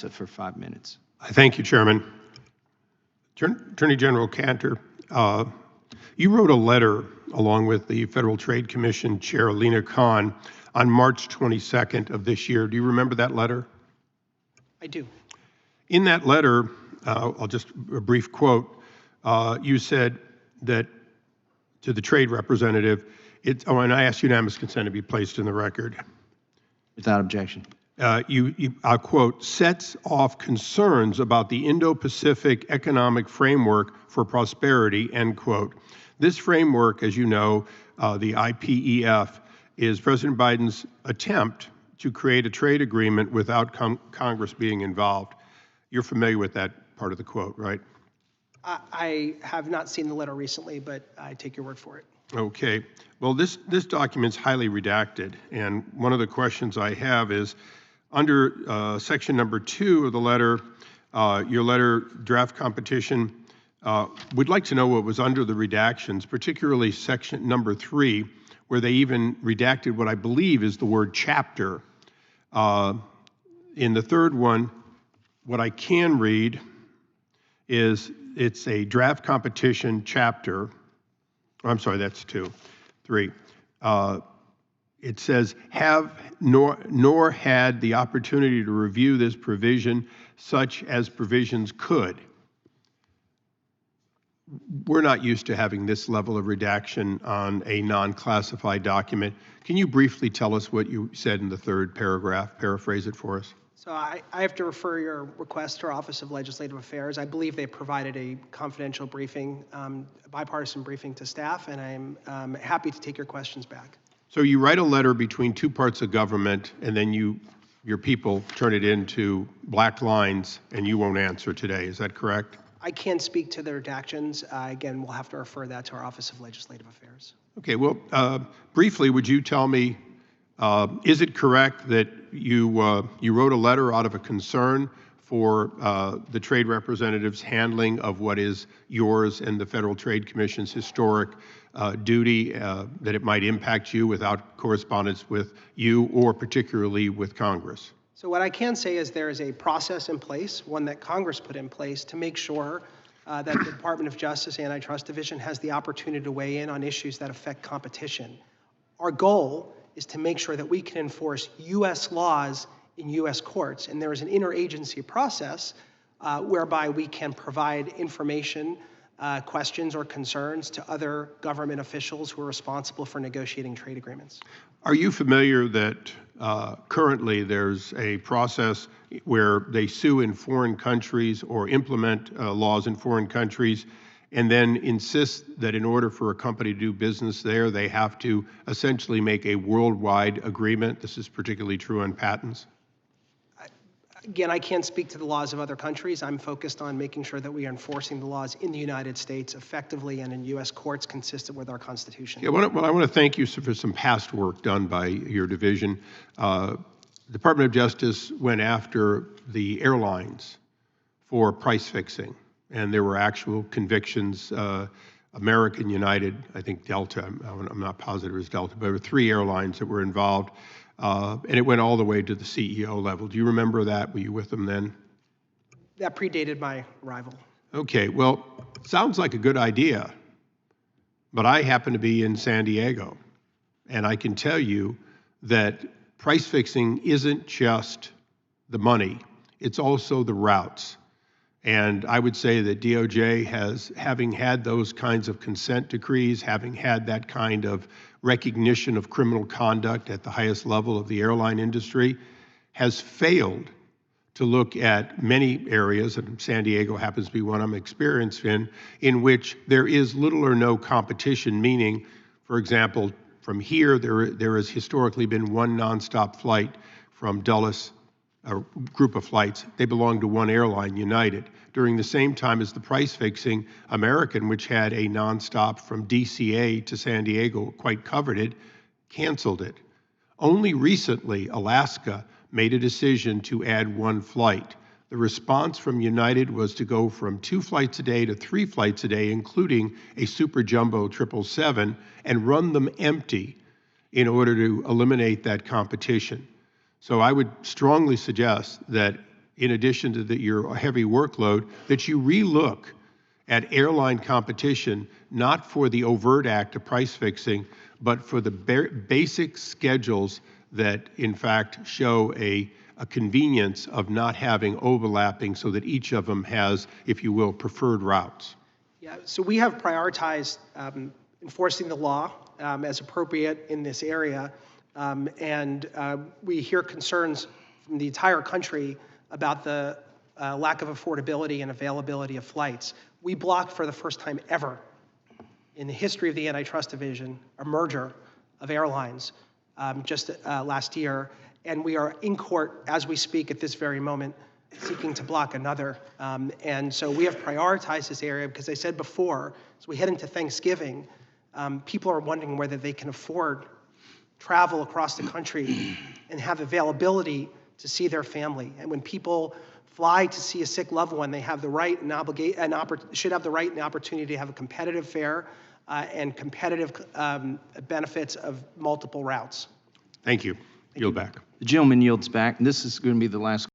for 5 minutes. I thank you, Chairman. Attorney General Cantor, you wrote a letter along with the Federal Trade Commission Chair Lena Khan on March 22nd of this year. Do you remember that letter? I do. In that letter, I'll just a brief quote, you said that to the trade representative, and I ask unanimous consent to be placed in the record. Without objection. I'll quote, sets off concerns about the Indo-Pacific economic framework for prosperity, end quote. This framework, as you know, the IPEF, is President Biden's attempt to create a trade agreement without Congress being involved. You're familiar with that part of the quote, right? I have not seen the letter recently, but I take your word for it. Okay. Well, this document's highly redacted, and one of the questions I have is, under section number 2 of the letter, your letter, draft competition, we'd like to know what was under the redactions, particularly section number 3, where they even redacted what I believe is the word chapter. In the third one, what I can read is it's a draft competition chapter. I'm sorry, that's 2. 3. It says, have nor had the opportunity to review this provision such as provisions could. We're not used to having this level of redaction on a non-classified document. Can you briefly tell us what you said in the third paragraph? Paraphrase it for us. So I have to refer your request to our Office of Legislative Affairs. I believe they provided a confidential briefing, bipartisan briefing to staff, and I'm happy to take your questions back. So you write a letter between two parts of government, and then your people turn it into black lines, and you won't answer today. Is that correct? I can't speak to the redactions. Again, we'll have to refer that to our Office of Legislative Affairs. Okay, well, briefly, would you tell me, is it correct that you wrote a letter out of a concern for the trade representative's handling of what is yours and the Federal Trade Commission's historic duty, that it might impact you without correspondence with you or particularly with Congress? So what I can say is there is a process in place, one that Congress put in place, to make sure that the Department of Justice Antitrust Division has the opportunity to weigh in on issues that affect competition. Our goal is to make sure that we can enforce U.S. laws in U.S. courts, and there is an interagency process whereby we can provide information, questions, or concerns to other government officials who are responsible for negotiating trade agreements. Are you familiar that currently there's a process where they sue in foreign countries or implement laws in foreign countries and then insist that in order for a company to do business there, they have to essentially make a worldwide agreement? This is particularly true on patents. Again, I can't speak to the laws of other countries. I'm focused on making sure that we are enforcing the laws in the United States effectively and in U.S. courts consistent with our Constitution. Yeah, well, I want to thank you for some past work done by your division. Department of Justice went after the airlines for price fixing, and there were actual convictions. American, United, I think Delta, I'm not positive it was Delta, but there were 3 airlines that were involved. And it went all the way to the CEO level. Do you remember that? Were you with them then? That predated my arrival. Okay, well, sounds like a good idea, but I happen to be in San Diego, and I can tell you that price fixing isn't just the money, it's also the routes. And I would say that DOJ has, having had those kinds of consent decrees, having had that kind of recognition of criminal conduct at the highest level of the airline industry, has failed to look at many areas, and San Diego happens to be one I'm experienced in which there is little or no competition, meaning, for example, from here, there has historically been one nonstop flight from Dulles, a group of flights. They belong to one airline, United. During the same time as the price fixing, American, which had a nonstop from DCA to San Diego, quite coveted, canceled it. Only recently, Alaska made a decision to add 1 flight. The response from United was to go from 2 flights a day to 3 flights a day, including a super jumbo 777, and run them empty in order to eliminate that competition. So I would strongly suggest that in addition to your heavy workload, that you relook at airline competition, not for the overt act of price fixing, but for the basic schedules that in fact show a convenience of not having overlapping so that each of them has, if you will, preferred routes. Yeah, so we have prioritized enforcing the law as appropriate in this area, and we hear concerns from the entire country about the lack of affordability and availability of flights. We blocked for the first time ever in the history of the Antitrust Division a merger of airlines just last year, and we are in court as we speak at this very moment seeking to block another. And so we have prioritized this area because I said before, as we head into Thanksgiving, people are wondering whether they can afford travel across the country and have availability to see their family. And when people fly to see a sick loved one, they have the right and should have the right and the opportunity to have a competitive fare and competitive benefits of multiple routes. Thank you. Yield back. The gentleman yields back. And this is going to be the last